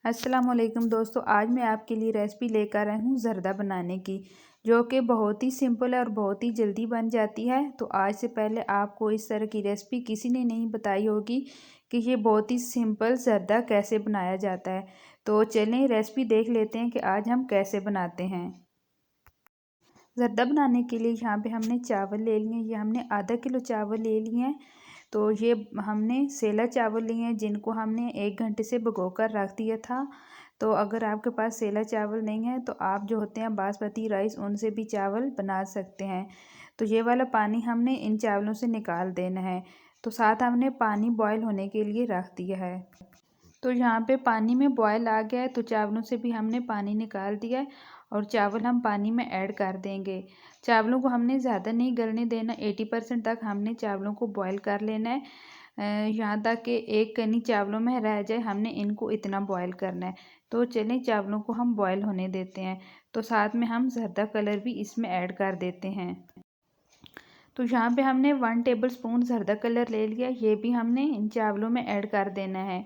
अस्सलामुअलैकुम दोस्तों, आज मैं आपके लिए रेसिपी लेकर आई हूँ ज़र्दा बनाने की, जो कि बहुत ही सिंपल है और बहुत ही जल्दी बन जाती है। तो आज से पहले आपको इस तरह की रेसिपी किसी ने नहीं बताई होगी कि ये बहुत ही सिंपल ज़र्दा कैसे बनाया जाता है। तो चलें रेसिपी देख लेते हैं कि आज हम कैसे बनाते हैं। ज़र्दा बनाने के लिए यहाँ पे हमने चावल ले लिए हैं। ये हमने आधा किलो चावल ले लिए हैं। तो ये हमने सेला चावल लिए हैं जिनको हमने 1 घंटे से भिगो कर रख दिया था। तो अगर आपके पास सेला चावल नहीं है तो आप जो होते हैं बासमती राइस उनसे भी चावल बना सकते हैं। तो ये वाला पानी हमने इन चावलों से निकाल देना है। तो साथ हमने पानी बॉयल होने के लिए रख दिया है। तो यहाँ पे पानी में बॉयल आ गया है तो चावलों से भी हमने पानी निकाल दिया है और चावल हम पानी में ऐड कर देंगे। चावलों को हमने ज़्यादा नहीं गलने देना, 80% तक हमने चावलों को बॉयल कर लेना है। यहाँ तक कि एक कनी चावलों में रह जाए, हमने इनको इतना बॉयल करना है। तो चलें चावलों को हम बॉयल होने देते हैं। तो साथ में हम ज़र्दा कलर भी इसमें ऐड कर देते हैं। तो यहाँ पे हमने 1 टेबल स्पून ज़र्दा कलर ले लिया, ये भी हमने इन चावलों में ऐड कर देना है।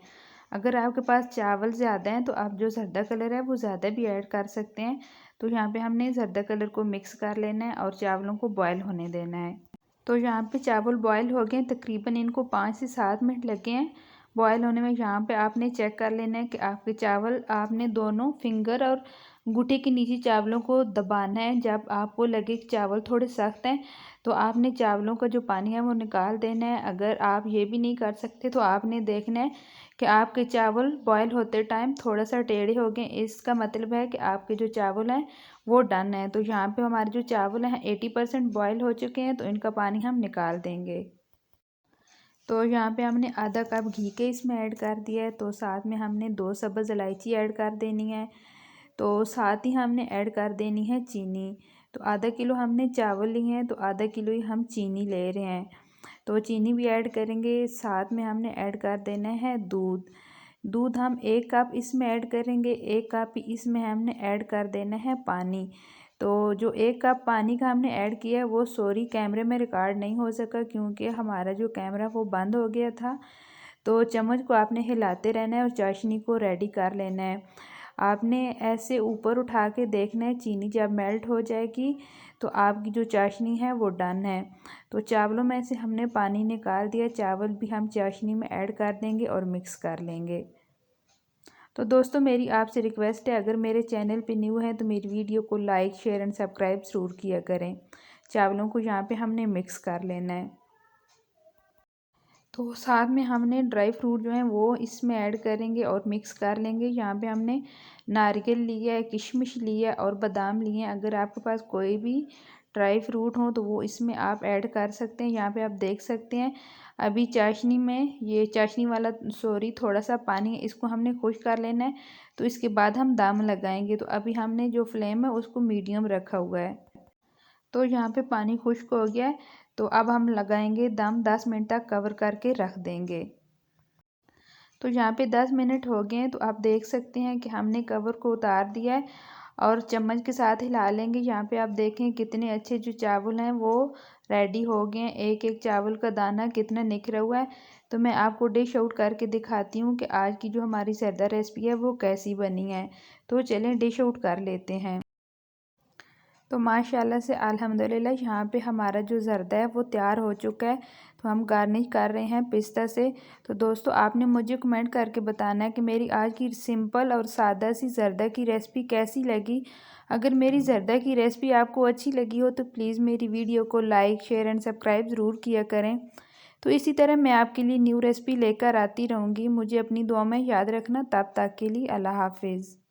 अगर आपके पास चावल ज़्यादा हैं तो आप जो ज़र्दा कलर है वो ज़्यादा भी ऐड कर सकते हैं। तो यहाँ पे हमने ज़र्दा कलर को मिक्स कर लेना है और चावलों को बॉयल होने देना है। तो यहाँ पे चावल बॉयल हो गए, तकरीबन इनको 5 से 7 मिनट लगे हैं बॉयल होने में। यहाँ पे आपने चेक कर लेना है कि आपके चावल, आपने दोनों फिंगर और अंगूठे के नीचे चावलों को दबाना है। जब आपको लगे कि चावल थोड़े सख्त हैं तो आपने चावलों का जो पानी है वो निकाल देना है। अगर आप ये भी नहीं कर सकते तो आपने देखना है कि आपके चावल बॉयल होते टाइम थोड़ा सा टेढ़े हो गए, इसका मतलब है कि आपके जो चावल हैं वो डन है। तो यहाँ पे हमारे जो चावल हैं 80% बॉयल हो चुके हैं तो इनका पानी हम निकाल देंगे। तो यहाँ पे हमने आधा कप घी के इसमें ऐड कर दिया है। तो साथ में हमने 2 सब्ज़ इलायची ऐड कर देनी है। तो साथ ही हमने ऐड कर देनी है चीनी। तो आधा किलो हमने चावल लिए हैं तो आधा किलो ही हम चीनी ले रहे हैं। तो चीनी भी ऐड करेंगे। साथ में हमने ऐड कर देना है दूध। दूध हम 1 कप इसमें ऐड करेंगे, 1 कप इसमें हमने ऐड कर देना है पानी। तो जो 1 कप पानी का हमने ऐड किया है वो सॉरी कैमरे में रिकॉर्ड नहीं हो सका क्योंकि हमारा जो कैमरा वो बंद हो गया था। तो चम्मच को आपने हिलाते रहना है और चाशनी को रेडी कर लेना है। आपने ऐसे ऊपर उठा के देखना है, चीनी जब मेल्ट हो जाएगी तो आपकी जो चाशनी है वो डन है। तो चावलों में से हमने पानी निकाल दिया, चावल भी हम चाशनी में ऐड कर देंगे और मिक्स कर लेंगे। तो दोस्तों मेरी आपसे रिक्वेस्ट है, अगर मेरे चैनल पे न्यू है तो मेरी वीडियो को लाइक शेयर एंड सब्सक्राइब ज़रूर किया करें। चावलों को यहाँ पे हमने मिक्स कर लेना है। तो साथ में हमने ड्राई फ्रूट जो है वो इसमें ऐड करेंगे और मिक्स कर लेंगे। यहाँ पे हमने नारियल लिया है, किशमिश लिया है और बादाम लिए हैं। अगर आपके पास कोई भी ड्राई फ्रूट हो तो वो इसमें आप ऐड कर सकते हैं। यहाँ पे आप देख सकते हैं अभी चाशनी में, ये चाशनी वाला सॉरी थोड़ा सा पानी है, इसको हमने खुश कर लेना है। तो इसके बाद हम दम लगाएंगे। तो अभी हमने जो फ्लेम है उसको मीडियम रखा हुआ है। तो यहाँ पे पानी खुश्क हो गया है तो अब हम लगाएंगे दम, 10 मिनट तक कवर करके रख देंगे। तो यहाँ पे 10 मिनट हो गए हैं तो आप देख सकते हैं कि हमने कवर को उतार दिया है और चम्मच के साथ हिला लेंगे। यहाँ पे आप देखें कितने अच्छे जो चावल हैं वो रेडी हो गए हैं। एक एक चावल का दाना कितना निखरा हुआ है। तो मैं आपको डिश आउट करके दिखाती हूँ कि आज की जो हमारी ज़र्दा रेसिपी है वो कैसी बनी है। तो चलें डिश आउट कर लेते हैं। तो माशाल्लाह से अल्हम्दुलिल्लाह यहाँ पे हमारा जो ज़र्दा है वो तैयार हो चुका है। तो हम गार्निश कर रहे हैं पिस्ता से। तो दोस्तों आपने मुझे कमेंट करके बताना है कि मेरी आज की सिंपल और सादा सी ज़र्दा की रेसिपी कैसी लगी। अगर मेरी ज़र्दा की रेसिपी आपको अच्छी लगी हो तो प्लीज़ मेरी वीडियो को लाइक शेयर एंड सब्सक्राइब ज़रूर किया करें। तो इसी तरह मैं आपके लिए न्यू रेसिपी लेकर आती रहूँगी। मुझे अपनी दुआ में याद रखना। तब तक के लिए अल्लाह हाफिज़।